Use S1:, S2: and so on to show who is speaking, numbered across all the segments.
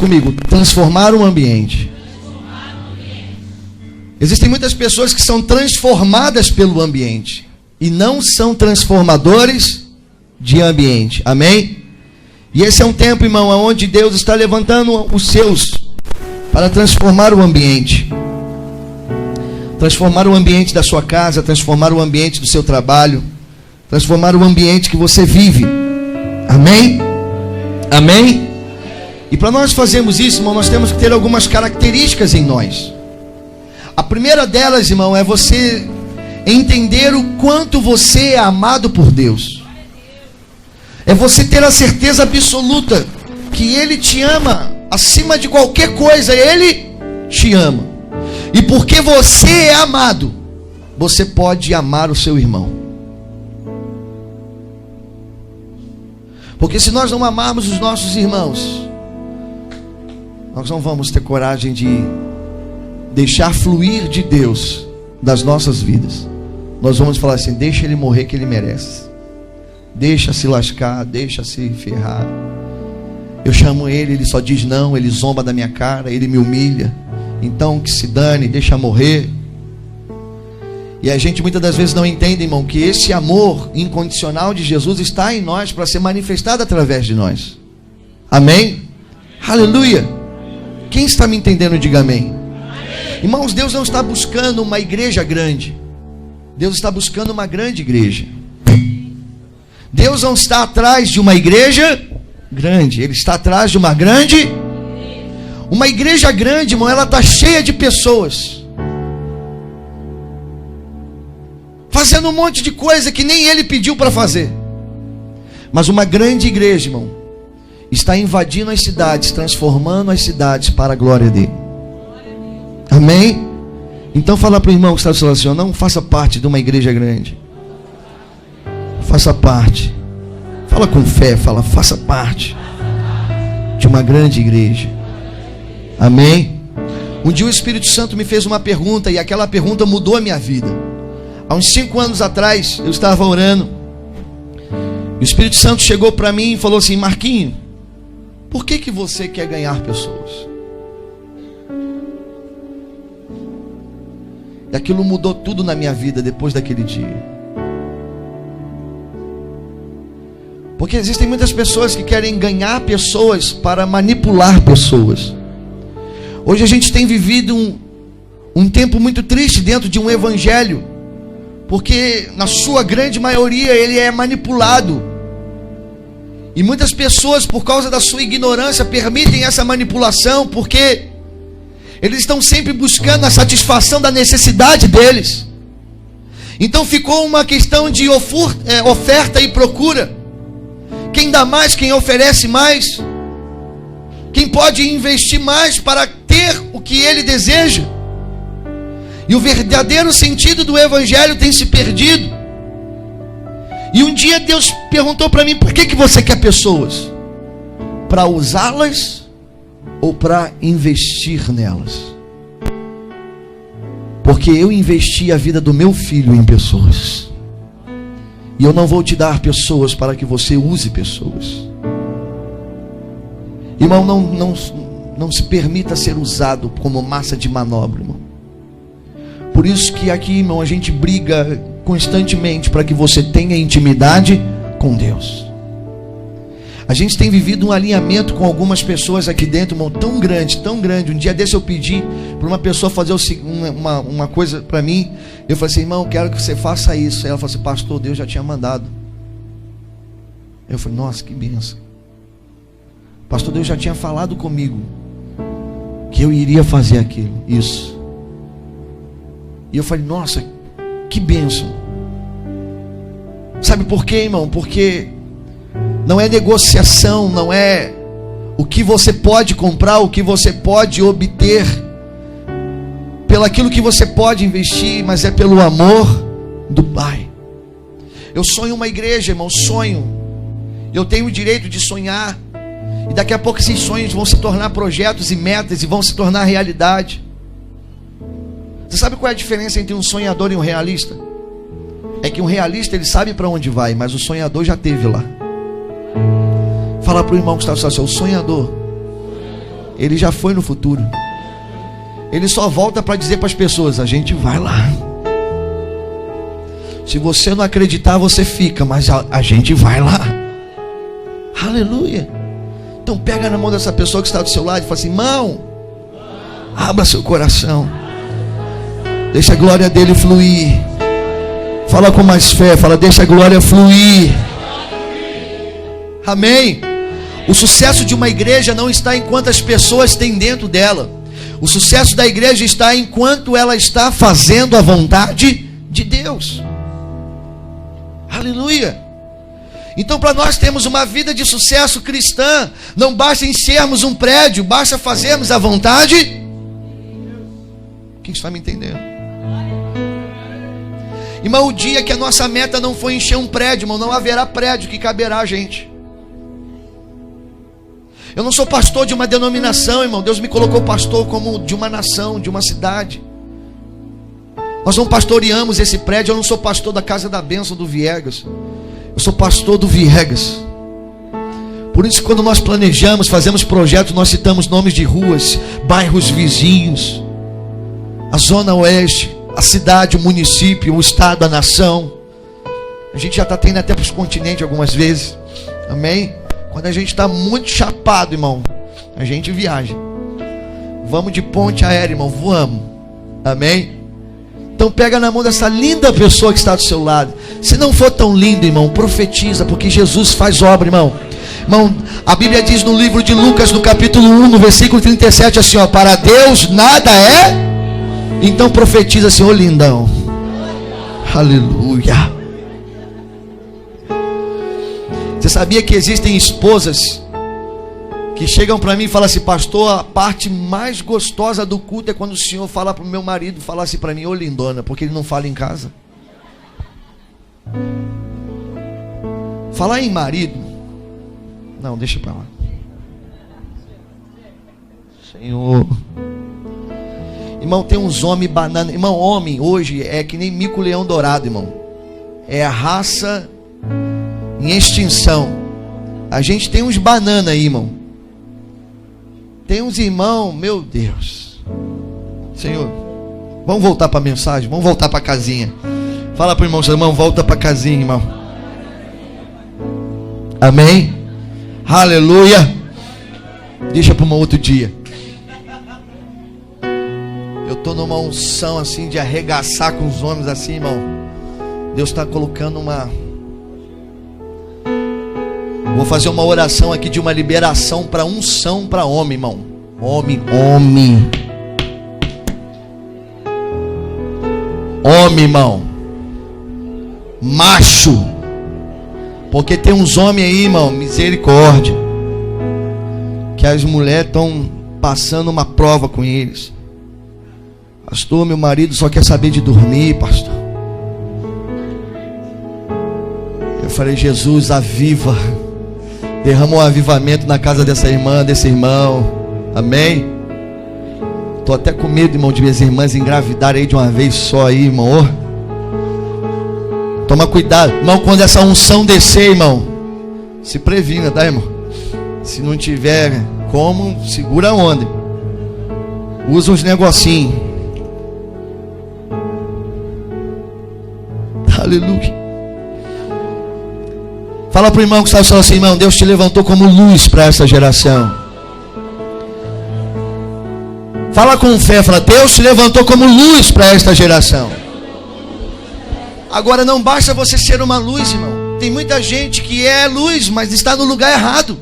S1: comigo: transformar o ambiente. Existem muitas pessoas que são transformadas pelo ambiente e não são transformadores de ambiente. Amém? E esse é um tempo, irmão, onde Deus está levantando os seus para transformar o ambiente. Transformar o ambiente da sua casa, transformar o ambiente do seu trabalho, transformar o ambiente que você vive. Amém? Amém? E para nós fazermos isso, irmão, nós temos que ter algumas características em nós. A primeira delas, irmão, é você entender o quanto você é amado por Deus. É você ter a certeza absoluta que Ele te ama acima de qualquer coisa. Ele te ama. E porque você é amado, você pode amar o seu irmão. Porque se nós não amarmos os nossos irmãos, nós não vamos ter coragem de deixar fluir de Deus das nossas vidas. Nós vamos falar assim: deixa ele morrer que ele merece, deixa se lascar, deixa se ferrar. Eu chamo ele, ele só diz não, ele zomba da minha cara, ele me humilha, então que se dane, deixa morrer. E a gente muitas das vezes não entende, irmão, que esse amor incondicional de Jesus está em nós para ser manifestado através de nós. Amém? Aleluia! Quem está me entendendo, diga amém. Irmãos, Deus não está buscando uma igreja grande. Deus está buscando uma grande igreja. Deus não está atrás de uma igreja grande. Ele está atrás de uma grande. Uma igreja grande, irmão, ela está cheia de pessoas fazendo um monte de coisa que nem Ele pediu para fazer. Mas uma grande igreja, irmão, está invadindo as cidades, transformando as cidades para a glória dele. Amém? Então fala para o irmão que está do seu lado assim: não faça parte de uma igreja grande. Faça parte. Fala com fé, fala: faça parte de uma grande igreja. Amém? Um dia o Espírito Santo me fez uma pergunta, e aquela pergunta mudou a minha vida. Há uns 5 anos atrás, eu estava orando. O Espírito Santo chegou para mim e falou assim: Marquinho, por que você quer ganhar pessoas? E aquilo mudou tudo na minha vida depois daquele dia. Porque existem muitas pessoas que querem ganhar pessoas para manipular pessoas. Hoje a gente tem vivido um tempo muito triste dentro de um evangelho, porque na sua grande maioria ele é manipulado. E muitas pessoas, por causa da sua ignorância, permitem essa manipulação, porque eles estão sempre buscando a satisfação da necessidade deles. Então ficou uma questão de oferta e procura. Quem dá mais, quem oferece mais, quem pode investir mais para ter o que ele deseja. E o verdadeiro sentido do evangelho tem se perdido. E um dia Deus perguntou para mim: por que você quer pessoas? Para usá-las ou para investir nelas? Porque eu investi a vida do meu filho em pessoas, e eu não vou te dar pessoas para que você use pessoas. Irmão, não se permita ser usado como massa de manobra, irmão. Por isso que aqui, irmão, a gente briga constantemente para que você tenha intimidade com Deus. A gente tem vivido um alinhamento com algumas pessoas aqui dentro, irmão, tão grande, tão grande. Um dia desse eu pedi para uma pessoa fazer uma coisa para mim. Eu falei assim: irmão, quero que você faça isso. Aí ela falou assim: pastor, Deus já tinha mandado. Eu falei: nossa, que bênção. Pastor, Deus já tinha falado comigo que eu iria fazer aquilo, isso. E eu falei: nossa, que bênção. Sabe por quê, irmão? Porque não é negociação, não é o que você pode comprar, o que você pode obter, pelo aquilo que você pode investir, mas é pelo amor do Pai. Eu sonho uma igreja, irmão, sonho. Eu tenho o direito de sonhar, e daqui a pouco esses sonhos vão se tornar projetos e metas, e vão se tornar realidade. Você sabe qual é a diferença entre um sonhador e um realista? É que um realista, ele sabe para onde vai, mas o sonhador já esteve lá. Fala para o irmão que está assim: o sonhador, Ele já foi no futuro. Ele só volta para dizer para as pessoas: a gente vai lá. Se você não acreditar, você fica, mas a gente vai lá. Aleluia. Então pega na mão dessa pessoa que está do seu lado e fala assim: irmão, abra seu coração, deixa a glória dele fluir. Fala com mais fé, fala: deixa a glória fluir. Amém. O sucesso de uma igreja não está em quantas pessoas tem dentro dela. O sucesso da igreja está enquanto ela está fazendo a vontade de Deus. Aleluia. Então, para nós termos uma vida de sucesso cristã, não basta enchermos um prédio, basta fazermos a vontade. Quem está me entendendo? Irmão, o dia que a nossa meta não for encher um prédio, irmão, não haverá prédio que caberá a gente. Eu não sou pastor de uma denominação, irmão. Deus me colocou pastor como de uma nação, de uma cidade. Nós não pastoreamos esse prédio. Eu não sou pastor da Casa da Bênção do Viegas. Eu sou pastor do Viegas. Por isso, quando nós planejamos, fazemos projetos, nós citamos nomes de ruas, bairros vizinhos, a Zona Oeste, a cidade, o município, o estado, a nação. A gente já está tendo até para os continentes algumas vezes. Amém? Quando a gente está muito chapado, irmão, a gente viaja. Vamos de ponte aérea, irmão, voamos. Amém? Então pega na mão dessa linda pessoa que está do seu lado. Se não for tão lindo, irmão, profetiza, porque Jesus faz obra, irmão. Irmão, a Bíblia diz no livro de Lucas, no capítulo 1, no versículo 37, assim, ó: para Deus nada é. Então profetiza assim: ô lindão. Aleluia. Você sabia que existem esposas que chegam para mim e falam assim: pastor, a parte mais gostosa do culto é quando o senhor fala para o meu marido, falar assim para mim: ô lindona, porque ele não fala em casa. Falar em marido, não, deixa para lá. Senhor. Irmão, tem uns homens banana. Irmão, homem hoje é que nem mico-leão dourado, irmão. É a raça em extinção. A gente tem uns banana aí, irmão. Tem uns irmão, meu Deus. Senhor, vamos voltar para a mensagem, vamos voltar para a casinha. Fala para o irmão: seu irmão, volta para a casinha, irmão. Amém? Aleluia. Deixa para um outro dia. Eu estou numa unção assim de arregaçar com os homens assim, irmão. Deus está colocando uma... Vou fazer uma oração aqui de uma liberação para unção para homem, irmão. Homem. Homem, irmão. Macho. Porque tem uns homens aí, irmão, misericórdia, que as mulheres estão passando uma prova com eles. Pastor, meu marido só quer saber de dormir, pastor. Eu falei: Jesus, aviva. Derrama um avivamento na casa dessa irmã, desse irmão. Amém? Estou até com medo, irmão, de minhas irmãs engravidarem aí de uma vez só aí, irmão. Toma cuidado, irmão, quando essa unção descer, irmão, se previna, tá, irmão? Se não tiver como, segura a onda. Usa uns negocinhos. Aleluia. Fala para o irmão que está falando assim: irmão, Deus te levantou como luz para essa geração. Fala com fé, fala: Deus te levantou como luz para esta geração. Agora, não basta você ser uma luz, irmão. Tem muita gente que é luz, mas está no lugar errado.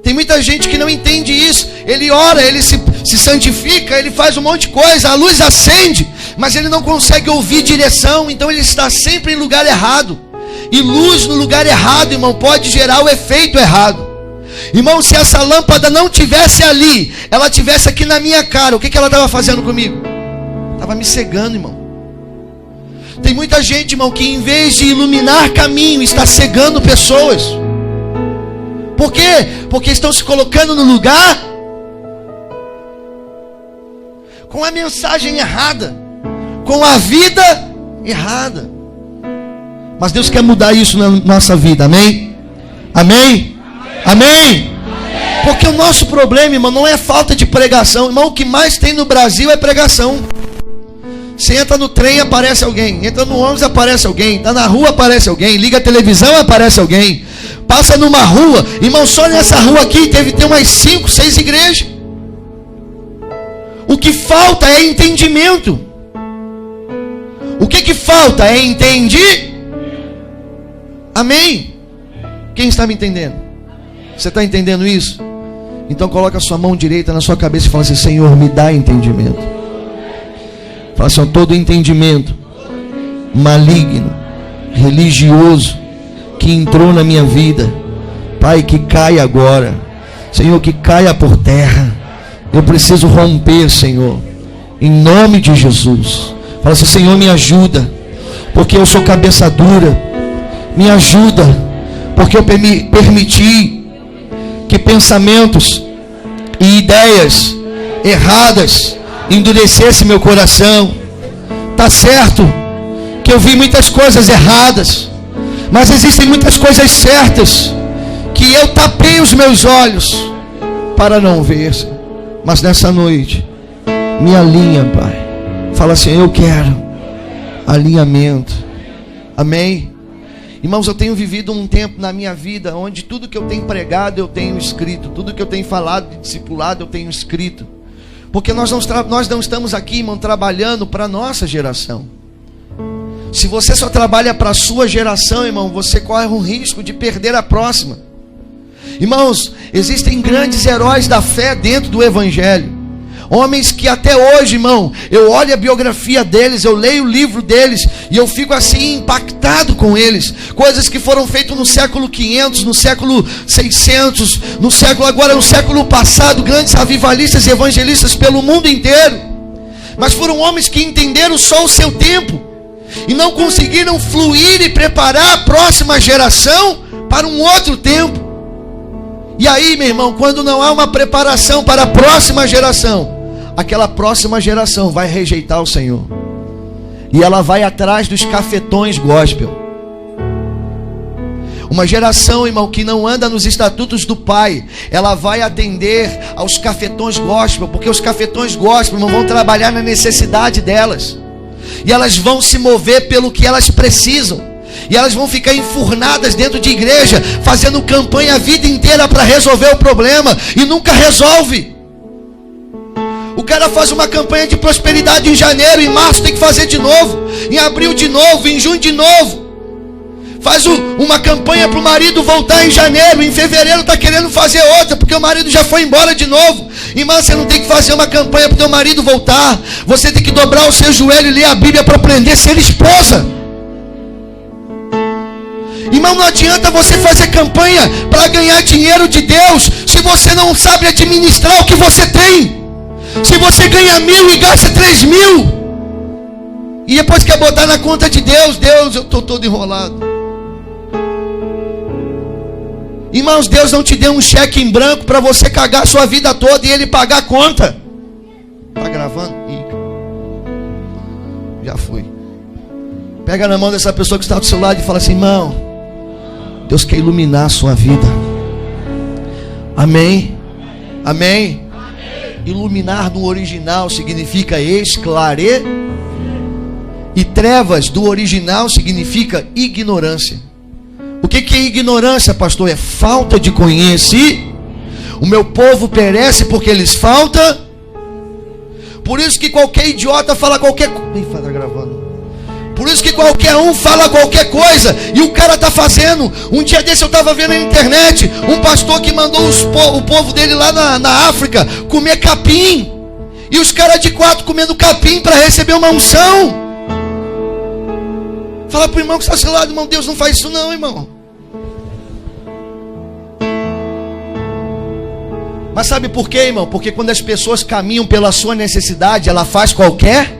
S1: Tem muita gente que não entende isso. Ele ora, ele se santifica, ele faz um monte de coisa, a luz acende, mas ele não consegue ouvir direção, então ele está sempre em lugar errado. E luz no lugar errado, irmão, pode gerar o efeito errado. Irmão, se essa lâmpada não tivesse ali, ela tivesse aqui na minha cara, o que ela estava fazendo comigo? Estava me cegando, irmão. Tem muita gente, irmão, que em vez de iluminar caminho, está cegando pessoas. Por quê? Porque estão se colocando no lugar com a mensagem errada, com a vida errada. Mas Deus quer mudar isso na nossa vida, amém? Amém? Amém? Amém? Porque o nosso problema, irmão, não é falta de pregação. Irmão, o que mais tem no Brasil é pregação. Você entra no trem, aparece alguém. Entra no ônibus, aparece alguém. Está na rua, aparece alguém. Liga a televisão, aparece alguém. Passa numa rua. Irmão, só nessa rua aqui tem umas 5, 6 igrejas. O que falta é entendimento. O que falta é entender. Amém? Quem está me entendendo? Você está entendendo isso? Então coloca a sua mão direita na sua cabeça e fala assim: Senhor, me dá entendimento. Fala assim: todo entendimento maligno, religioso, que entrou na minha vida, Pai, que caia agora. Senhor, que caia por terra. Eu preciso romper, Senhor, em nome de Jesus. Fala assim: Senhor, me ajuda, porque eu sou cabeça dura. Me ajuda, porque eu permiti que pensamentos e ideias erradas endurecesse meu coração. Tá certo que eu vi muitas coisas erradas, mas existem muitas coisas certas que eu tapei os meus olhos para não ver. Mas nessa noite me alinha, Pai. Fala assim: eu quero alinhamento. Amém? Irmãos, eu tenho vivido um tempo na minha vida onde tudo que eu tenho pregado eu tenho escrito, tudo que eu tenho falado de discipulado eu tenho escrito. Porque nós não estamos aqui, irmão, trabalhando para a nossa geração. Se você só trabalha para a sua geração, irmão, você corre um risco de perder a próxima. Irmãos, existem grandes heróis da fé dentro do Evangelho. Homens que até hoje, irmão, eu olho a biografia deles, eu leio o livro deles e eu fico assim impactado com eles. Coisas que foram feitas no século 500, no século 600, no século passado, grandes avivalistas e evangelistas pelo mundo inteiro. Mas foram homens que entenderam só o seu tempo e não conseguiram fluir e preparar a próxima geração para um outro tempo. E aí, meu irmão, quando não há uma preparação para a próxima geração, aquela próxima geração vai rejeitar o Senhor. E ela vai atrás dos cafetões gospel. Uma geração, irmão, que não anda nos estatutos do Pai, ela vai atender aos cafetões gospel, porque os cafetões gospel, irmão, vão trabalhar na necessidade delas. E elas vão se mover pelo que elas precisam. E elas vão ficar enfurnadas dentro de igreja, fazendo campanha a vida inteira para resolver o problema, e nunca resolve. O cara faz uma campanha de prosperidade em janeiro, em março tem que fazer de novo, em abril de novo, em junho de novo. Faz uma campanha para o marido voltar em janeiro, em fevereiro está querendo fazer outra, porque o marido já foi embora de novo. Irmã, você não tem que fazer uma campanha para o teu marido voltar. Você tem que dobrar o seu joelho e ler a Bíblia para aprender a ser esposa. Irmão, não adianta você fazer campanha para ganhar dinheiro de Deus se você não sabe administrar o que você tem. Se você ganha 1.000 e gasta 3.000 e depois quer botar na conta de Deus, eu estou todo enrolado. Irmãos, Deus não te deu um cheque em branco para você cagar a sua vida toda e Ele pagar a conta. Está gravando? Já fui. Pega na mão dessa pessoa que está do seu lado e fala assim: irmão, Deus quer iluminar a sua vida. Amém? Amém? Iluminar no original significa esclarecer. E trevas do original significa ignorância. O que é ignorância, pastor? É falta de conhecimento. O meu povo perece porque eles faltam. Por isso que qualquer idiota fala qualquer coisa. Está gravando. Por isso que qualquer um fala qualquer coisa e o cara está fazendo. Um dia desse eu estava vendo na internet um pastor que mandou o povo dele lá na África comer capim. E os caras de 4 comendo capim para receber uma unção. Fala para o irmão que está ao seu lado: irmão, Deus não faz isso não, irmão. Mas sabe por quê, irmão? Porque quando as pessoas caminham pela sua necessidade, ela faz qualquer.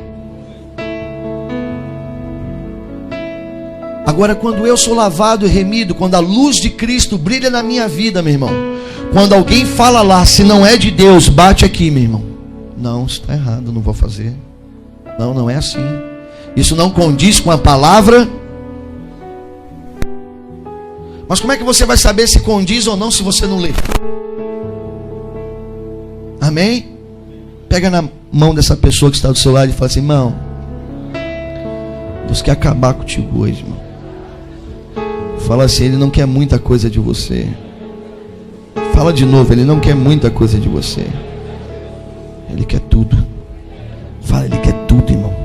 S1: Agora, quando eu sou lavado e remido, quando a luz de Cristo brilha na minha vida, meu irmão, quando alguém fala lá, se não é de Deus, bate aqui, meu irmão. Não, isso está errado, não vou fazer. Não é assim. Isso não condiz com a palavra. Mas como é que você vai saber se condiz ou não se você não lê? Amém? Pega na mão dessa pessoa que está do seu lado e fala assim: irmão, Deus quer acabar contigo hoje, irmão. Fala assim: Ele não quer muita coisa de você. Fala de novo: Ele não quer muita coisa de você. Ele quer tudo. Fala: Ele quer tudo, irmão.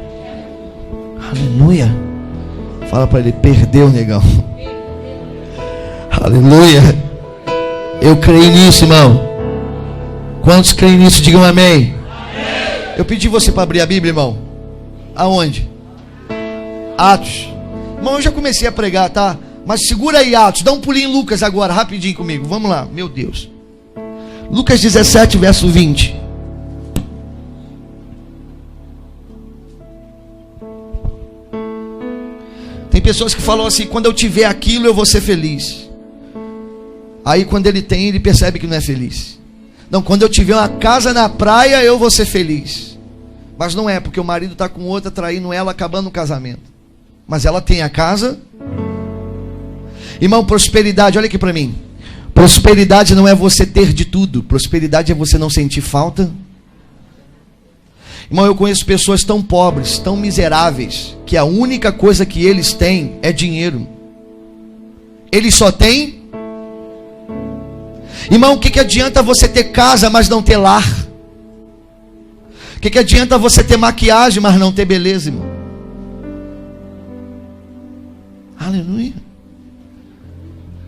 S1: Aleluia. Fala para ele: perdeu, negão. Aleluia. Eu creio nisso, irmão. Quantos creem nisso? Digam amém. Eu pedi você para abrir a Bíblia, irmão. Aonde? Atos. Irmão, eu já comecei a pregar, tá? Mas segura aí, Atos. Dá um pulinho em Lucas agora, rapidinho comigo. Vamos lá, meu Deus. Lucas 17, verso 20. Tem pessoas que falam assim: quando eu tiver aquilo eu vou ser feliz. Aí quando ele tem, ele percebe que não é feliz. Não, quando eu tiver uma casa na praia eu vou ser feliz. Mas não é, porque o marido está com outra, traindo ela, acabando o casamento. Mas ela tem a casa. Irmão, prosperidade, olha aqui para mim. Prosperidade não é você ter de tudo. Prosperidade é você não sentir falta. Irmão, eu conheço pessoas tão pobres, tão miseráveis, que a única coisa que eles têm é dinheiro. Eles só têm. Irmão, o que adianta você ter casa, mas não ter lar? O que adianta você ter maquiagem, mas não ter beleza, irmão? Aleluia.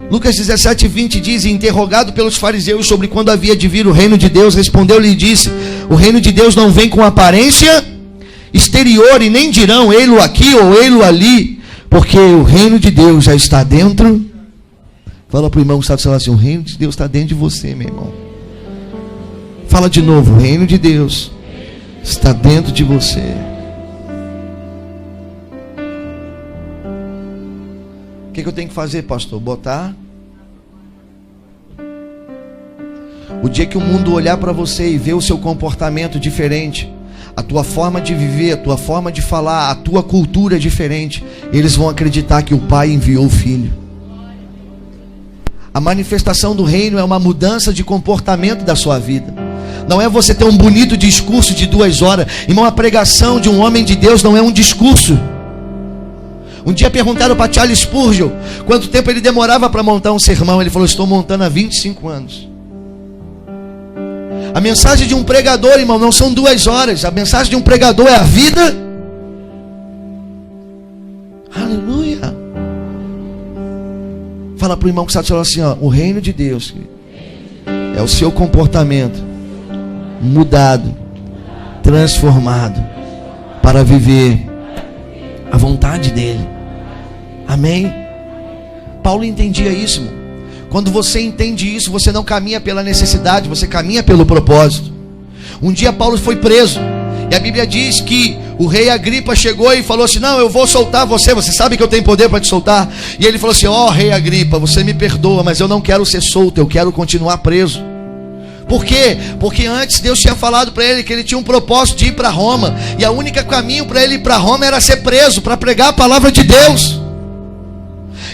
S1: Lucas 17, 20 diz: interrogado pelos fariseus sobre quando havia de vir o reino de Deus, respondeu-lhe e disse: o reino de Deus não vem com aparência exterior, e nem dirão ei-lo aqui ou ei-lo ali, porque o reino de Deus já está dentro. Fala para o irmão que está do seu lado assim: o reino de Deus está dentro de você, meu irmão. Fala de novo: o reino de Deus está dentro de você. O que eu tenho que fazer, pastor? Botar. O dia que o mundo olhar para você e ver o seu comportamento diferente, a tua forma de viver, a tua forma de falar, a tua cultura diferente, eles vão acreditar que o Pai enviou o Filho. A manifestação do reino é uma mudança de comportamento da sua vida. Não é você ter um bonito discurso de 2 horas. Irmão, a pregação de um homem de Deus não é um discurso. Um dia perguntaram para Charles Spurgeon quanto tempo ele demorava para montar um sermão. Ele falou: estou montando há 25 anos. A mensagem de um pregador, irmão, não são 2 horas. A mensagem de um pregador é a vida. Aleluia. Fala para o irmão que está do seu lado assim: ó, o reino de Deus é o seu comportamento mudado, transformado para viver a vontade dele. Amém? Paulo entendia isso, irmão. Quando você entende isso, você não caminha pela necessidade, você caminha pelo propósito. Um dia Paulo foi preso, e a Bíblia diz que o rei Agripa chegou e falou assim: não, eu vou soltar você, você sabe que eu tenho poder para te soltar. E ele falou assim: ó, rei Agripa, você me perdoa, mas eu não quero ser solto, eu quero continuar preso. Por quê? Porque antes Deus tinha falado para ele que ele tinha um propósito de ir para Roma, e o único caminho para ele ir para Roma era ser preso, para pregar a palavra de Deus.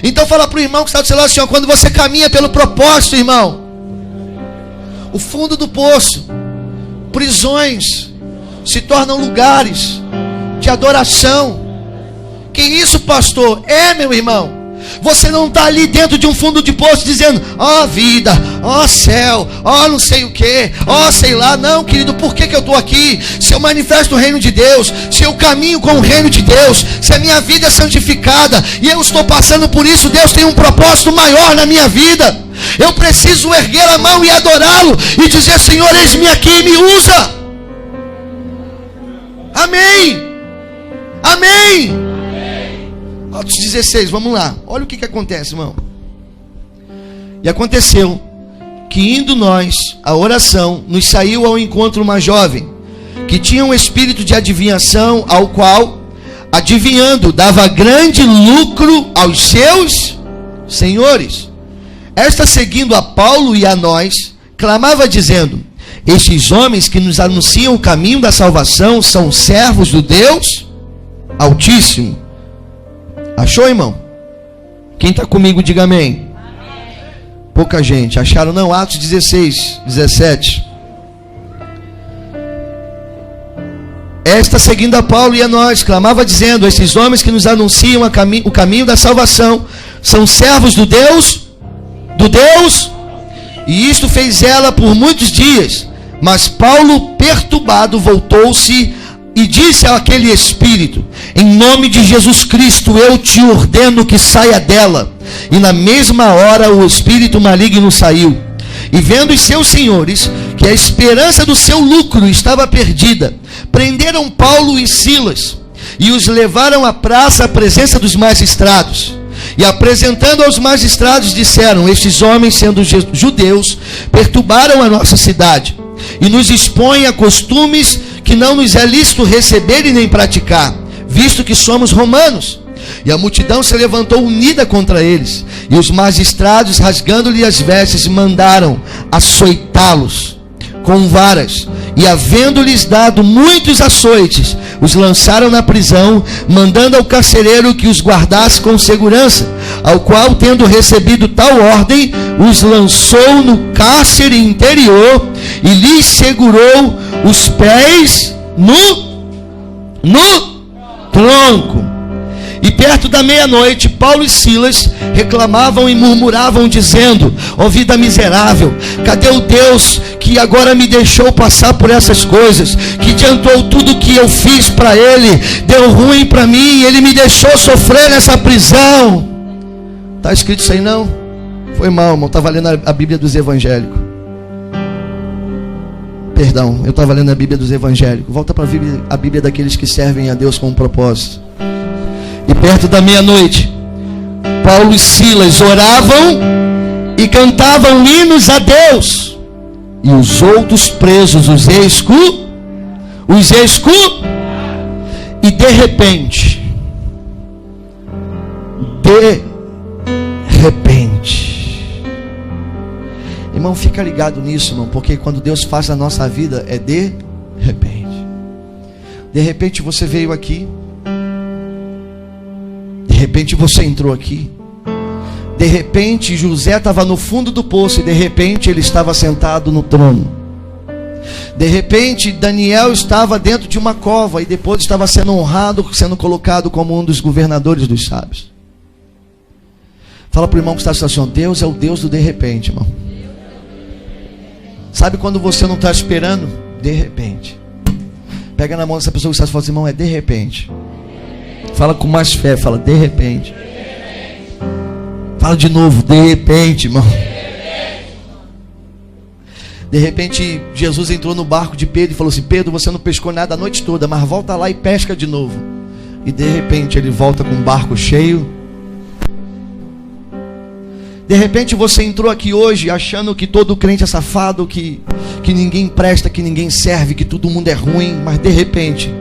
S1: Então fala para o irmão que está do seu lado assim: ó, quando você caminha pelo propósito, irmão, o fundo do poço, prisões, se tornam lugares de adoração. Que isso, pastor? É, meu irmão. Você não está ali dentro de um fundo de poço dizendo: ó vida, ó céu, ó não sei o que, ó sei lá. Não, querido, por que eu estou aqui? Se eu manifesto o reino de Deus, se eu caminho com o reino de Deus, se a minha vida é santificada e eu estou passando por isso, Deus tem um propósito maior na minha vida. Eu preciso erguer a mão e adorá-lo e dizer: Senhor, eis-me aqui, me usa. Amém. Amém. Atos 16, vamos lá. Olha o que acontece, irmão. E aconteceu que, indo nós à oração, nos saiu ao encontro uma jovem que tinha um espírito de adivinhação, ao qual, adivinhando, dava grande lucro aos seus senhores. Esta, seguindo a Paulo e a nós, clamava dizendo: estes homens que nos anunciam o caminho da salvação são servos do Deus Altíssimo. Achou, irmão? Quem está comigo, diga amém. Pouca gente. Acharam não? Atos 16, 17. esta seguindo a Paulo e a nós, clamava dizendo: esses homens que nos anunciam o caminho da salvação são servos do Deus, e isto fez ela por muitos dias. Mas Paulo, perturbado, voltou-se e disse àquele espírito: em nome de Jesus Cristo, eu te ordeno que saia dela. E na mesma hora o espírito maligno saiu. E vendo os seus senhores que a esperança do seu lucro estava perdida, prenderam Paulo e Silas e os levaram à praça à presença dos magistrados. E apresentando aos magistrados, disseram: estes homens, sendo judeus, perturbaram a nossa cidade e nos expõem a costumes que não nos é lícito receber e nem praticar, visto que somos romanos. E a multidão se levantou unida contra eles, e os magistrados, rasgando-lhe as vestes, mandaram açoitá-los com varas, e havendo-lhes dado muitos açoites, os lançaram na prisão, mandando ao carcereiro que os guardasse com segurança, ao qual, tendo recebido tal ordem, os lançou no cárcere interior e lhes segurou os pés no tronco. E perto da meia-noite, Paulo e Silas reclamavam e murmuravam, dizendo: ó vida miserável, cadê o Deus que agora me deixou passar por essas coisas, que adiantou tudo que eu fiz para ele, deu ruim para mim, ele me deixou sofrer nessa prisão? Está escrito isso aí não? Foi mal, irmão, estava lendo a Bíblia dos evangélicos. Perdão, eu estava lendo a Bíblia dos evangélicos. Volta para a Bíblia daqueles que servem a Deus com um propósito. E perto da meia-noite, Paulo e Silas oravam e cantavam hinos a Deus. E os outros presos e de repente, irmão, fica ligado nisso, irmão, porque quando Deus faz na nossa vida é de repente. De repente você veio aqui. De repente você entrou aqui. De repente José estava no fundo do poço e de repente ele estava sentado no trono. De repente Daniel estava dentro de uma cova e depois estava sendo honrado, sendo colocado como um dos governadores dos sábios. Fala para o irmão que está assim: Deus é o Deus do de repente, irmão. Sabe quando você não está esperando? De repente. Pega na mão dessa pessoa que está e fala assim: irmão, é de repente. Fala com mais fé, fala de repente. Fala de novo, de repente, irmão. De repente Jesus entrou no barco de Pedro e falou assim: Pedro, você não pescou nada a noite toda, mas volta lá e pesca de novo. E de repente ele volta com o barco cheio. De repente você entrou aqui hoje achando que todo crente é safado, que ninguém presta, que ninguém serve, que todo mundo é ruim, mas de repente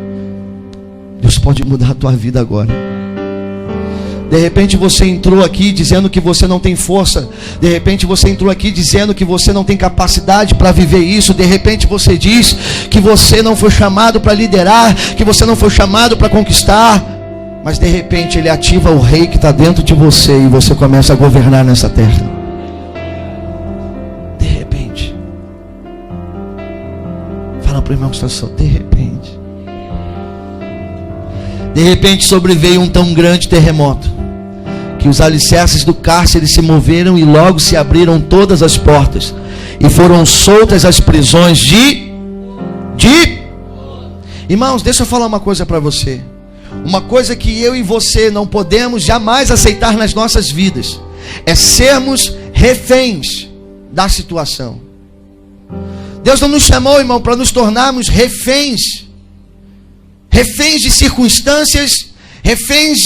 S1: Deus pode mudar a tua vida agora. De repente você entrou aqui dizendo que você não tem força. De repente você entrou aqui dizendo que você não tem capacidade para viver isso. De repente você diz que você não foi chamado para liderar, que você não foi chamado para conquistar. Mas de repente Ele ativa o rei que está dentro de você e você começa a governar nessa terra. De repente. Fala para o irmão que está só, de repente. De repente sobreveio um tão grande terremoto que os alicerces do cárcere se moveram e logo se abriram todas as portas e foram soltas as prisões de... Irmãos, deixa eu falar uma coisa para você. Uma coisa que eu e você não podemos jamais aceitar nas nossas vidas é sermos reféns da situação. Deus não nos chamou, irmão, para nos tornarmos reféns de circunstâncias, reféns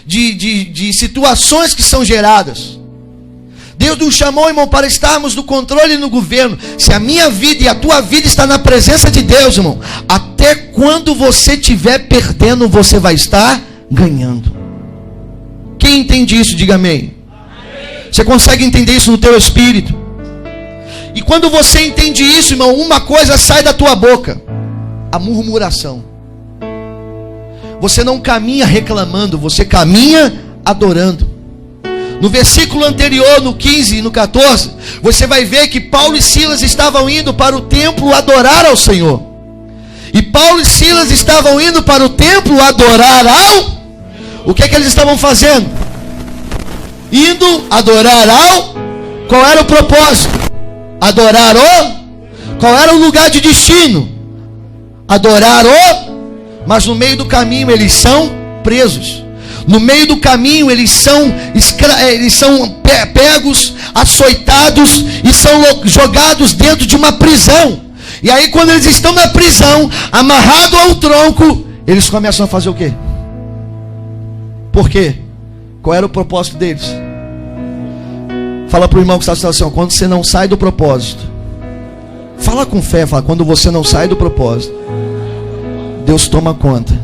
S1: de situações que são geradas. Deus nos chamou, irmão, para estarmos no controle e no governo. Se a minha vida e a tua vida está na presença de Deus, irmão, até quando você estiver perdendo, você vai estar ganhando. Quem entende isso, diga amém. Você consegue entender isso no teu espírito? E quando você entende isso, irmão, uma coisa sai da tua boca: a murmuração. Você não caminha reclamando, você caminha adorando. No versículo anterior, no 15 e no 14, você vai ver que Paulo e Silas estavam indo para o templo adorar ao Senhor. E Paulo e Silas estavam indo para o templo adorar ao... O que é que eles estavam fazendo? Indo adorar ao... Qual era o propósito? Adorar o... Qual era o lugar de destino? Adorar o... Mas no meio do caminho eles são presos. No meio do caminho eles são pegos, açoitados e são jogados dentro de uma prisão. E aí quando eles estão na prisão, amarrado ao tronco, eles começam a fazer o quê? Por quê? Qual era o propósito deles? Fala para o irmão que está na situação, quando você não sai do propósito. Fala com fé, fala, quando você não sai do propósito, Deus toma conta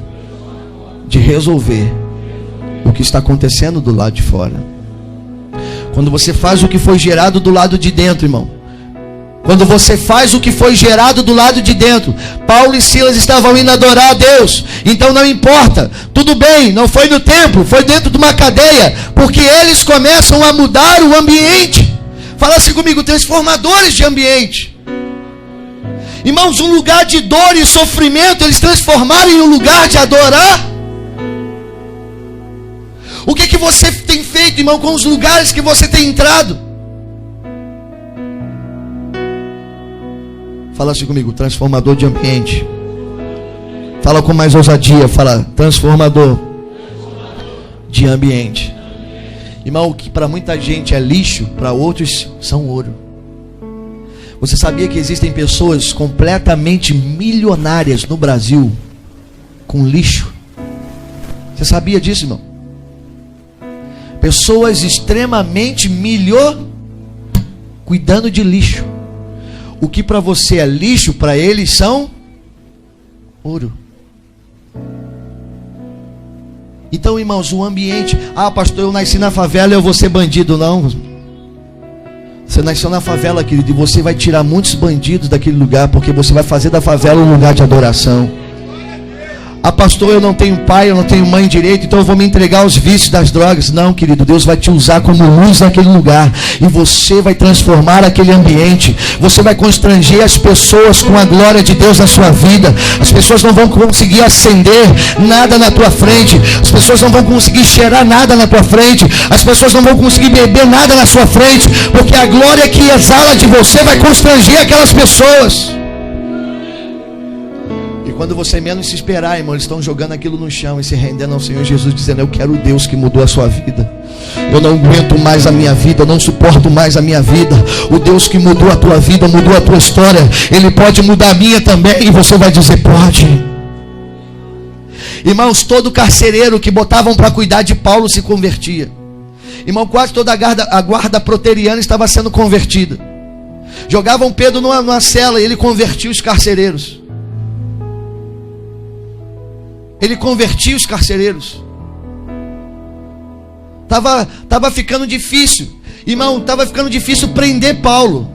S1: de resolver o que está acontecendo do lado de fora. Quando você faz o que foi gerado do lado de dentro, irmão. Quando você faz o que foi gerado do lado de dentro. Paulo e Silas estavam indo adorar a Deus. Então não importa. Tudo bem, não foi no templo, foi dentro de uma cadeia. Porque eles começam a mudar o ambiente. Fala assim comigo, transformadores de ambiente. Irmãos, um lugar de dor e sofrimento, eles transformaram em um lugar de adorar. O que você tem feito, irmão, com os lugares que você tem entrado? Fala assim comigo, transformador de ambiente. Fala com mais ousadia, fala, transformador de ambiente. Irmão, o que para muita gente é lixo, para outros são ouro. Você sabia que existem pessoas completamente milionárias no Brasil com lixo? Você sabia disso, irmão? Pessoas extremamente cuidando de lixo. O que para você é lixo, para eles são ouro. Então, irmãos, o ambiente... Ah, pastor, eu nasci na favela e eu vou ser bandido. Não. Você nasceu na favela, querido, e você vai tirar muitos bandidos daquele lugar, porque você vai fazer da favela um lugar de adoração. Ah, pastor, eu não tenho pai, eu não tenho mãe direito, então eu vou me entregar aos vícios das drogas. Não, querido, Deus vai te usar como luz naquele lugar, e você vai transformar aquele ambiente. Você vai constranger as pessoas com a glória de Deus na sua vida. As pessoas não vão conseguir acender nada na tua frente. As pessoas não vão conseguir cheirar nada na tua frente. As pessoas não vão conseguir beber nada na sua frente, porque a glória que exala de você vai constranger aquelas pessoas. Quando você menos se esperar, irmão, eles estão jogando aquilo no chão e se rendendo ao Senhor Jesus, dizendo, eu quero o Deus que mudou a sua vida. Eu não aguento mais a minha vida, eu não suporto mais a minha vida. O Deus que mudou a tua vida, mudou a tua história, Ele pode mudar a minha também. E você vai dizer, pode. Irmãos, todo carcereiro que botavam para cuidar de Paulo se convertia. Irmão, quase toda a guarda pretoriana estava sendo convertida. Jogavam Pedro numa cela e ele convertia os carcereiros. Ele convertia os carcereiros. Tava ficando difícil. Irmão, estava ficando difícil prender Paulo.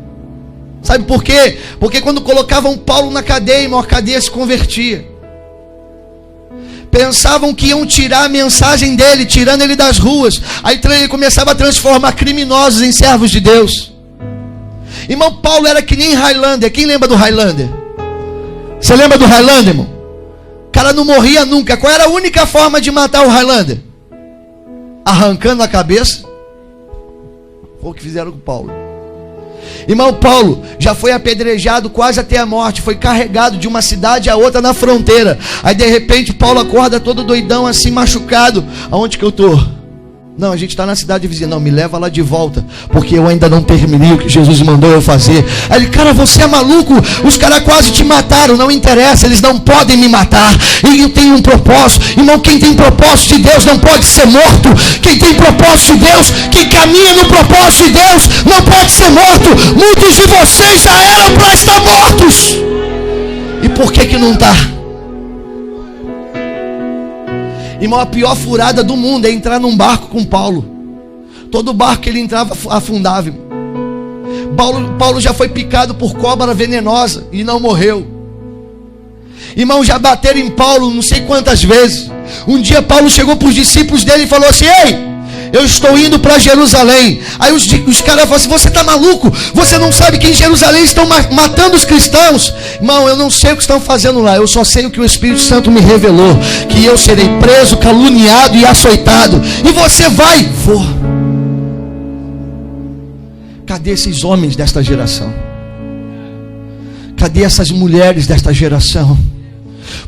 S1: Sabe por quê? Porque quando colocavam Paulo na cadeia, irmão, a cadeia se convertia. Pensavam que iam tirar a mensagem dele, tirando ele das ruas. Aí ele começava a transformar criminosos em servos de Deus. Irmão, Paulo era que nem Highlander. Quem lembra do Highlander? Você lembra do Highlander, irmão? O cara não morria nunca. Qual era a única forma de matar o Highlander? Arrancando a cabeça. Foi o que fizeram com Paulo. Irmão, Paulo já foi apedrejado quase até a morte. Foi carregado de uma cidade a outra na fronteira. Aí de repente Paulo acorda todo doidão assim, machucado. Aonde que eu estou? Não, a gente está na cidade vizinha. Não, me leva lá de volta, porque eu ainda não terminei o que Jesus mandou eu fazer. Aí ele, cara, você é maluco? Os caras quase te mataram. Não interessa, eles não podem me matar. E eu tenho um propósito. Irmão, quem tem propósito de Deus não pode ser morto. Quem tem propósito de Deus, que caminha no propósito de Deus, não pode ser morto. Muitos de vocês já eram para estar mortos. E por que não está? Irmão, a pior furada do mundo é entrar num barco com Paulo. Todo barco que ele entrava afundava. Paulo já foi picado por cobra venenosa e não morreu. Irmão, já bateram em Paulo não sei quantas vezes. Um dia Paulo chegou para os discípulos dele e falou assim: ei, Eu estou indo para Jerusalém. Aí os caras falam assim: você está maluco? Você não sabe que em Jerusalém estão matando os cristãos? Irmão, eu não sei o que estão fazendo lá. Eu só sei o que o Espírito Santo me revelou: que eu serei preso, caluniado e açoitado. E você vai? Vou. Cadê esses homens desta geração? Cadê essas mulheres desta geração?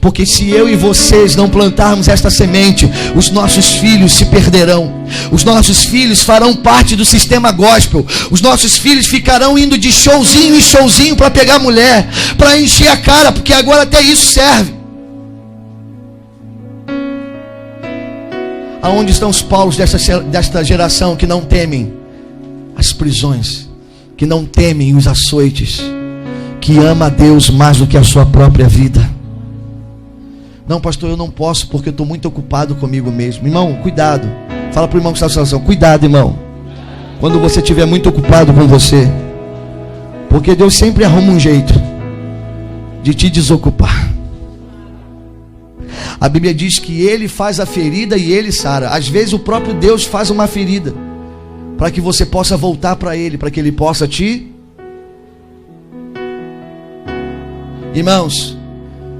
S1: Porque se eu e vocês não plantarmos esta semente, os nossos filhos se perderão. Os nossos filhos farão parte do sistema gospel. Os nossos filhos ficarão indo de showzinho em showzinho para pegar mulher, para encher a cara, porque agora até isso serve. Aonde estão os Paulos desta geração que não temem as prisões, que não temem os açoites, que ama a Deus mais do que a sua própria vida? Não, pastor, eu não posso porque eu estou muito ocupado comigo mesmo. Irmão, cuidado. Fala para o irmão que está na situação: cuidado, irmão, quando você estiver muito ocupado com você, porque Deus sempre arruma um jeito de te desocupar. A Bíblia diz que Ele faz a ferida e Ele sara. Às vezes o próprio Deus faz uma ferida para que você possa voltar para Ele, para que Ele possa te... Irmãos,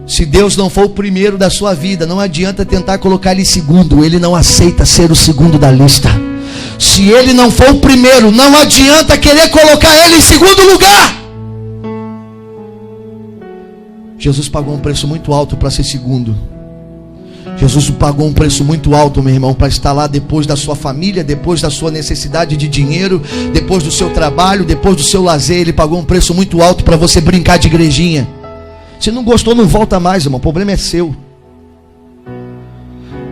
S1: se Deus não for o primeiro da sua vida, não adianta tentar colocar Ele em segundo. Ele não aceita ser o segundo da lista. Se Ele não for o primeiro, não adianta querer colocar Ele em segundo lugar. Jesus pagou um preço muito alto para ser segundo. Jesus pagou um preço muito alto, meu irmão, para estar lá depois da sua família, depois da sua necessidade de dinheiro, depois do seu trabalho, depois do seu lazer. Ele pagou um preço muito alto para você brincar de igrejinha. Se não gostou, não volta mais, irmão. O problema é seu.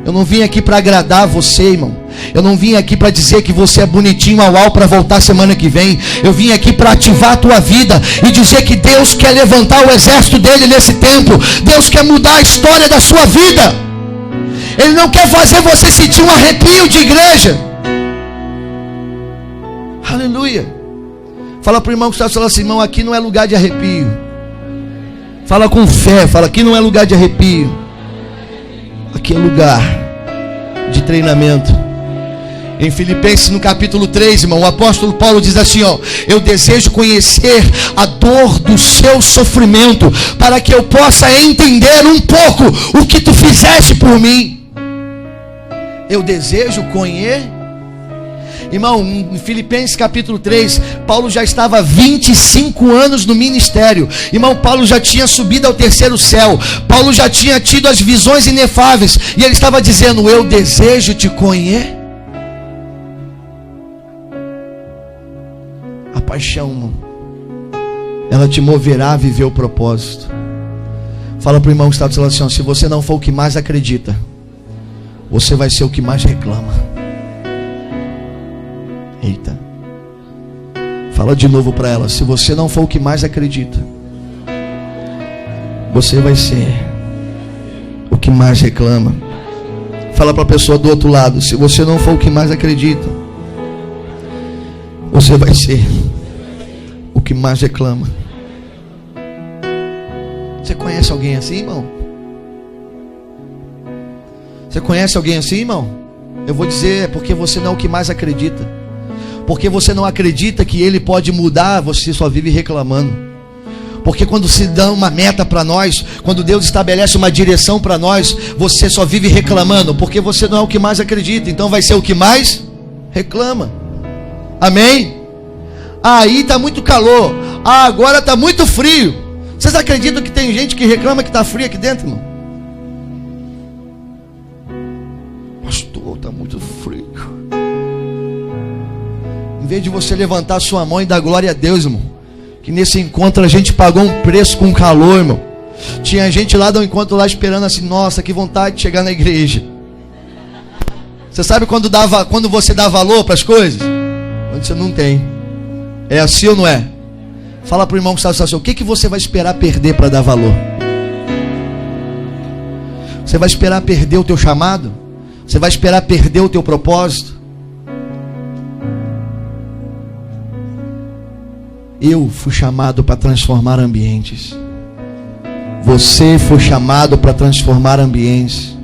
S1: Eu não vim aqui para agradar você, irmão. Eu não vim aqui para dizer que você é bonitinho au para voltar semana que vem. Eu vim aqui para ativar a tua vida e dizer que Deus quer levantar o exército dele nesse tempo. Deus quer mudar a história da sua vida. Ele não quer fazer você sentir um arrepio de igreja. Aleluia. Fala para o irmão que está falando assim: irmão, aqui não é lugar de arrepio. Fala com fé, fala: aqui não é lugar de arrepio. Aqui é lugar de treinamento. Em Filipenses no capítulo 3, irmão, o apóstolo Paulo diz assim, ó: eu desejo conhecer a dor do seu sofrimento, para que eu possa entender um pouco o que tu fizeste por mim. Eu desejo conhecer. Irmão, em Filipenses capítulo 3, Paulo já estava 25 anos no ministério. Irmão, Paulo já tinha subido ao terceiro céu. Paulo já tinha tido as visões inefáveis. E ele estava dizendo: eu desejo te conhecer. A paixão, irmão, ela te moverá a viver o propósito. Fala para o irmão que está falando assim: se você não for o que mais acredita, você vai ser o que mais reclama. Eita. Fala de novo para ela: se você não for o que mais acredita, você vai ser o que mais reclama. Fala para a pessoa do outro lado: se você não for o que mais acredita, você vai ser o que mais reclama. Você conhece alguém assim, irmão? Você conhece alguém assim, irmão? Eu vou dizer: é porque você não é o que mais acredita. Porque você não acredita que Ele pode mudar, você só vive reclamando. Porque quando se dá uma meta para nós, quando Deus estabelece uma direção para nós, você só vive reclamando, porque você não é o que mais acredita. Então vai ser o que mais reclama. Amém? Aí está muito calor. Agora está muito frio. Vocês acreditam que tem gente que reclama que está frio aqui dentro, irmão? Pastor, está muito frio. Em vez de você levantar sua mão e dar glória a Deus, irmão, que nesse encontro a gente pagou um preço com calor, irmão. Tinha gente lá do encontro lá esperando assim: nossa, que vontade de chegar na igreja. Você sabe quando você dá valor para as coisas? Quando você não tem. É assim ou não é? Fala para o irmão que está assim: o que você vai esperar perder para dar valor? Você vai esperar perder o teu chamado? Você vai esperar perder o teu propósito? Eu fui chamado para transformar ambientes. Você foi chamado para transformar ambientes.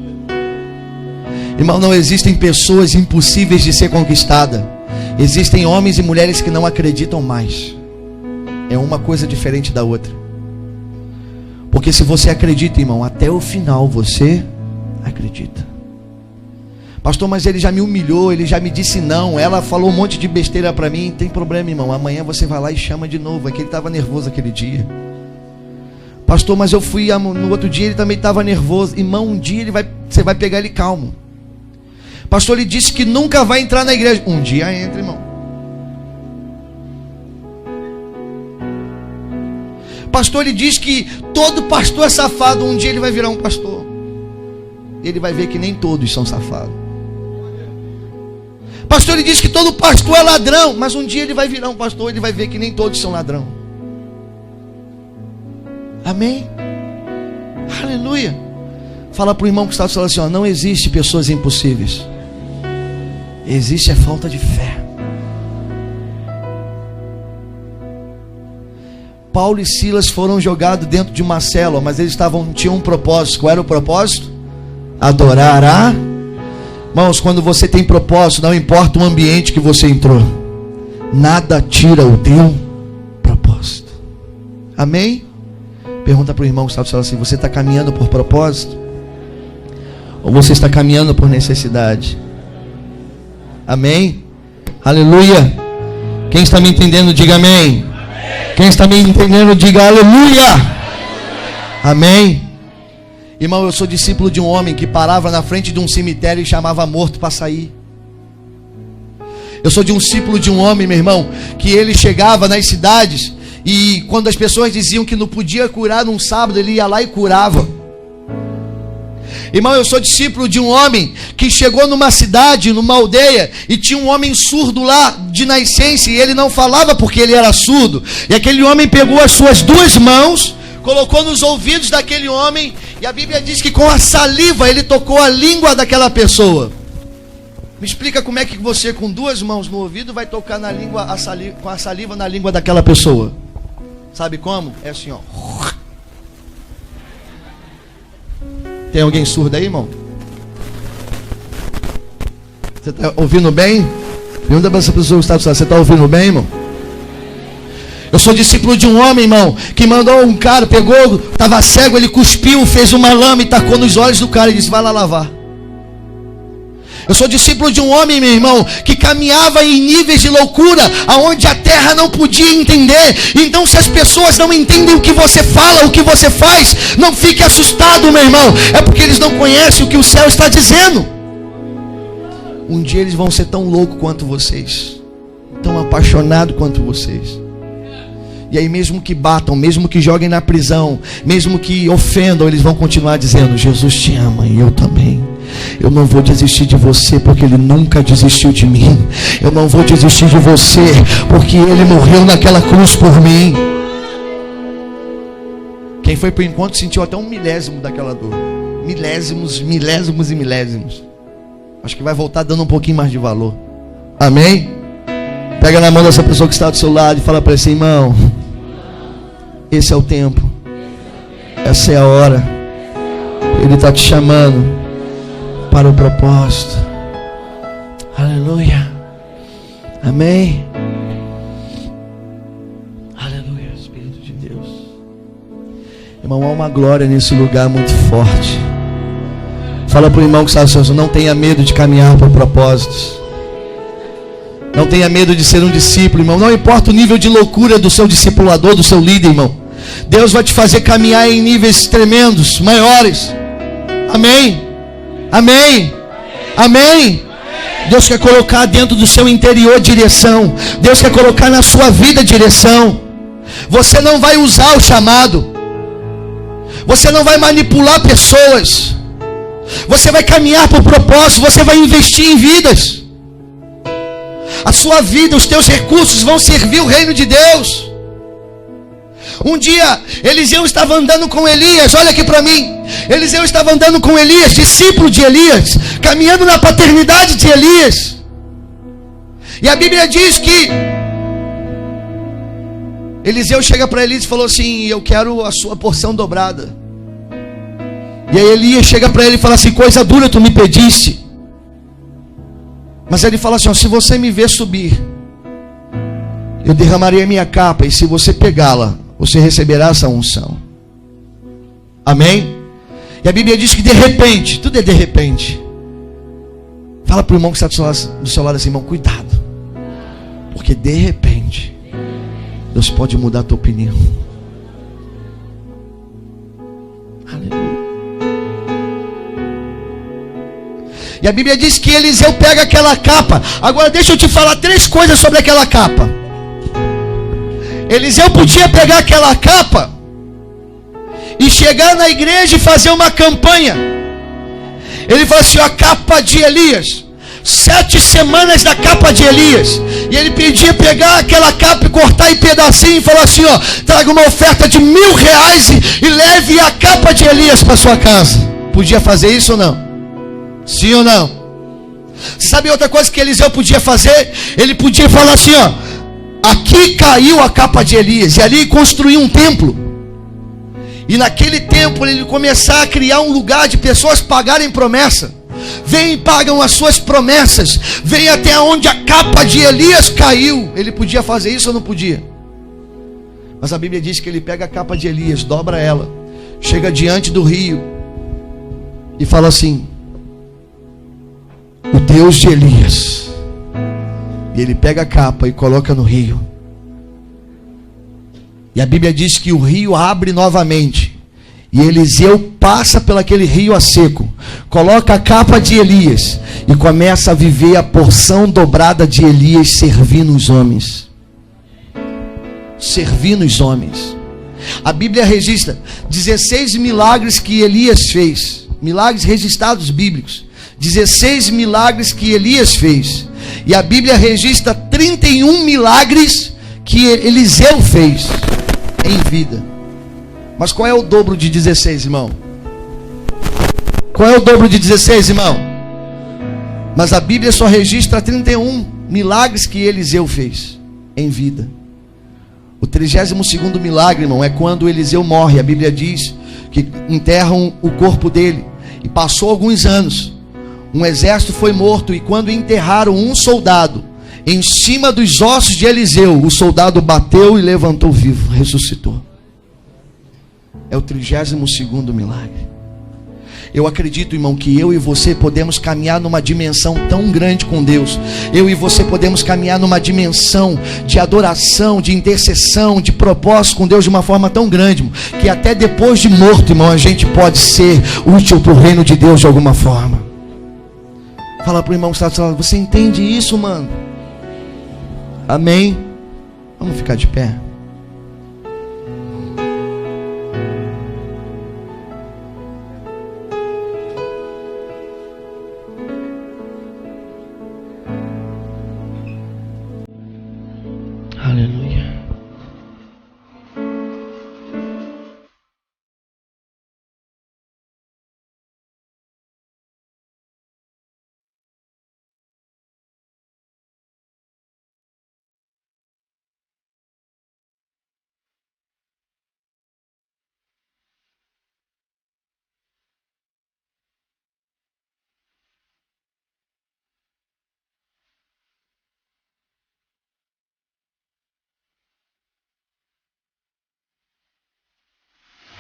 S1: Irmão, não existem pessoas impossíveis de ser conquistada. Existem homens e mulheres que não acreditam mais. É uma coisa diferente da outra. Porque se você acredita, irmão, até o final você acredita. Pastor, mas ele já me humilhou, ele já me disse não, ela falou um monte de besteira para mim. Não tem problema, irmão, amanhã você vai lá e chama de novo. É que ele estava nervoso aquele dia. Pastor, mas eu fui no outro dia, ele também estava nervoso. Irmão, um dia você vai pegar ele calmo. Pastor, ele disse que nunca vai entrar na igreja. Um dia entra, irmão. Pastor, ele diz que todo pastor é safado. Um dia ele vai virar um pastor. Ele vai ver que nem todos são safados. Pastor, ele diz que todo pastor é ladrão. Mas um dia ele vai virar um pastor. Ele vai ver que nem todos são ladrão. Amém? Aleluia. Fala para o irmão que está falando assim, ó, não existe pessoas impossíveis. Existe a falta de fé. Paulo e Silas foram jogados dentro de uma célula, mas eles tinham um propósito. Qual era o propósito? Adorar a... Irmãos, quando você tem propósito, não importa o ambiente que você entrou, nada tira o teu propósito. Amém? Pergunta para o irmão que está falando assim, você está caminhando por propósito? Ou você está caminhando por necessidade? Amém? Aleluia. Quem está me entendendo, diga amém. Quem está me entendendo, diga aleluia. Amém. Irmão, eu sou discípulo de um homem que parava na frente de um cemitério e chamava morto para sair. Eu sou discípulo de um homem, meu irmão, que ele chegava nas cidades e quando as pessoas diziam que não podia curar num sábado, ele ia lá e curava. Irmão, eu sou discípulo de um homem que chegou numa cidade, numa aldeia, e tinha um homem surdo lá de nascença, e ele não falava porque ele era surdo. E aquele homem pegou as suas duas mãos, colocou nos ouvidos daquele homem, e a Bíblia diz que com a saliva ele tocou a língua daquela pessoa. Me explica como é que você com duas mãos no ouvido vai tocar na língua, com a saliva na língua daquela pessoa. Sabe como? É assim, ó. Tem alguém surdo aí, irmão? Você está ouvindo bem? Pergunta para essa pessoa que está falando, você está ouvindo bem, irmão? Eu sou discípulo de um homem, irmão, que mandou um cara, pegou, estava cego, ele cuspiu, fez uma lama e tacou nos olhos do cara e disse, vai lá lavar. Eu sou discípulo de um homem, meu irmão, que caminhava em níveis de loucura, aonde a terra não podia entender. Então, se as pessoas não entendem o que você fala, o que você faz, não fique assustado, meu irmão. É porque eles não conhecem o que o céu está dizendo. Um dia eles vão ser tão loucos quanto vocês, tão apaixonados quanto vocês. E aí mesmo que batam, mesmo que joguem na prisão, mesmo que ofendam, eles vão continuar dizendo, Jesus te ama e eu também. Eu não vou desistir de você porque Ele nunca desistiu de mim. Eu não vou desistir de você porque Ele morreu naquela cruz por mim. Quem foi para o encontro sentiu até um milésimo daquela dor. Milésimos e milésimos. Acho que vai voltar dando um pouquinho mais de valor. Amém? Pega na mão dessa pessoa que está do seu lado e fala para esse irmão, esse é o tempo, essa é a hora. Ele está te chamando para o propósito. Aleluia. Amém. Aleluia, Espírito de Deus. Irmão, há uma glória nesse lugar muito forte. Fala para o irmão que está assim, não tenha medo de caminhar por propósitos. Não tenha medo de ser um discípulo, irmão. Não importa o nível de loucura do seu discipulador, do seu líder, irmão. Deus vai te fazer caminhar em níveis tremendos, maiores. Amém. Amém. Amém. Deus quer colocar dentro do seu interior direção. Deus quer colocar na sua vida direção. Você não vai usar o chamado. Você não vai manipular pessoas. Você vai caminhar por propósito. Você vai investir em vidas. A sua vida, os teus recursos vão servir o reino de Deus. Um dia, Eliseu estava andando com Elias, olha aqui para mim. Eliseu estava andando com Elias, discípulo de Elias, caminhando na paternidade de Elias. E a Bíblia diz que Eliseu chega para Elias e falou assim, eu quero a sua porção dobrada. E aí Elias chega para ele e fala assim, coisa dura tu me pediste. Mas ele fala assim, ó, se você me ver subir, eu derramarei a minha capa, e se você pegá-la, você receberá essa unção. Amém? E a Bíblia diz que de repente, tudo é de repente. Fala para o irmão que está do seu lado assim, irmão, cuidado. Porque de repente, Deus pode mudar a tua opinião. Aleluia. E a Bíblia diz que Eliseu pega aquela capa. Agora deixa eu te falar 3 coisas sobre aquela capa. Eliseu podia pegar aquela capa e chegar na igreja e fazer uma campanha. Ele falou assim, ó, a capa de Elias, 7 semanas da capa de Elias. E ele pedia pegar aquela capa e cortar em pedacinho e falar assim, ó, traga uma oferta de R$1.000 e leve a capa de Elias para sua casa. Podia fazer isso ou não? Sim ou não? Sabe outra coisa que Eliseu podia fazer? Ele podia falar assim, ó, aqui caiu a capa de Elias, e ali construir um templo. E naquele templo ele começar a criar um lugar de pessoas pagarem promessa. Vem e pagam as suas promessas. Vem até onde a capa de Elias caiu. Ele podia fazer isso ou não podia? Mas a Bíblia diz que ele pega a capa de Elias, dobra ela, chega diante do rio e fala assim, o Deus de Elias. E ele pega a capa e coloca no rio. E a Bíblia diz que o rio abre novamente. E Eliseu passa pelaquele rio a seco, coloca a capa de Elias e começa a viver a porção dobrada de Elias, servindo os homens. Servindo os homens. A Bíblia registra 16 milagres que Elias fez. Milagres registrados bíblicos. 16 milagres que Elias fez. E a Bíblia registra 31 milagres que Eliseu fez em vida. Mas qual é o dobro de 16, irmão? Qual é o dobro de 16, irmão? Mas a Bíblia só registra 31 milagres que Eliseu fez em vida. O 32º milagre, irmão, é quando Eliseu morre. A Bíblia diz que enterram o corpo dele. E passou alguns anos. Um exército foi morto, e quando enterraram um soldado em cima dos ossos de Eliseu, o soldado bateu e levantou vivo, ressuscitou. É o 32º milagre. Eu acredito, irmão, que eu e você podemos caminhar numa dimensão tão grande com Deus. Eu e você podemos caminhar numa dimensão de adoração, de intercessão, de propósito com Deus de uma forma tão grande, irmão, que até depois de morto, irmão, a gente pode ser útil para o reino de Deus de alguma forma. Fala para o irmão que está do seu lado, você entende isso, mano? Amém? Vamos ficar de pé.